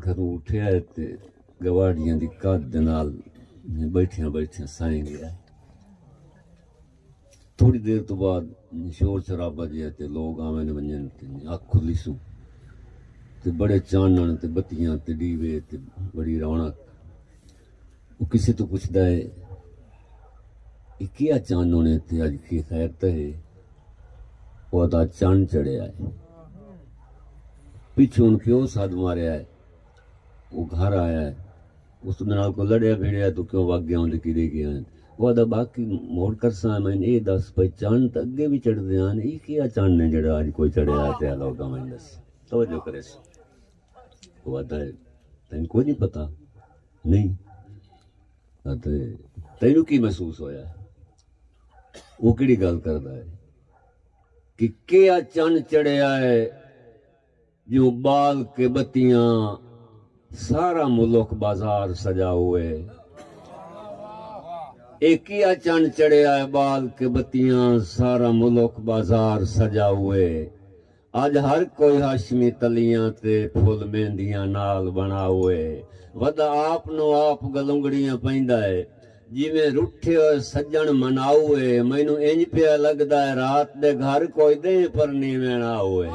घरों उठिया है ते गवाड़ियां दी काद दे नाल बैठियां बैठियां साईं गया। थोड़ी देर तो बाद शोर शराबा जिहा ते लोग आवन वंजन ते अख खुली सू ते बड़े चानण ते बत्तियां ते दीवे ते बड़ी रौनक। वो किसी तो पुछदा है क्या चानण है ते अज की खैर ते है। वो आदा चांद चढ़िया है। पिछू प्यो सद मारिया है। वो घर आया है, उस नाल को लड़िया भिड़िया तो क्यों वग गया उन्हें किदे गया। वो आदा बाकी मोड़ कर सा मैंने ये दस भाई चांद तो अगे भी चढ़ते हैं, ये क्या चांद ने जड़ा अज कोई चढ़िया ते लोग मैं दस तवज्जो करे। वो आदा तेन कोई नहीं पता नहीं तेनू की महसूस होया। वो किहड़ी गल करदा है कि क्या चंद चढ़िया है जो बाल के बत्तियां सारा मुल्क बाजार सजा हुए। एक ही चंद चढ़िया है बाल के बत्तियां सारा मुल्क बाजार सजा हुए। आज हर कोई हाशमी तलियां ते फुल मेहंदियां नाल बना हुए। वदा आप नो आप गलुंगड़ियां पैंदा है जिवें रुठे सज्जन मनाऊए। मैनू इंज पिया लगदा है रात दे घर कोई दे पर नी वेणा हुए।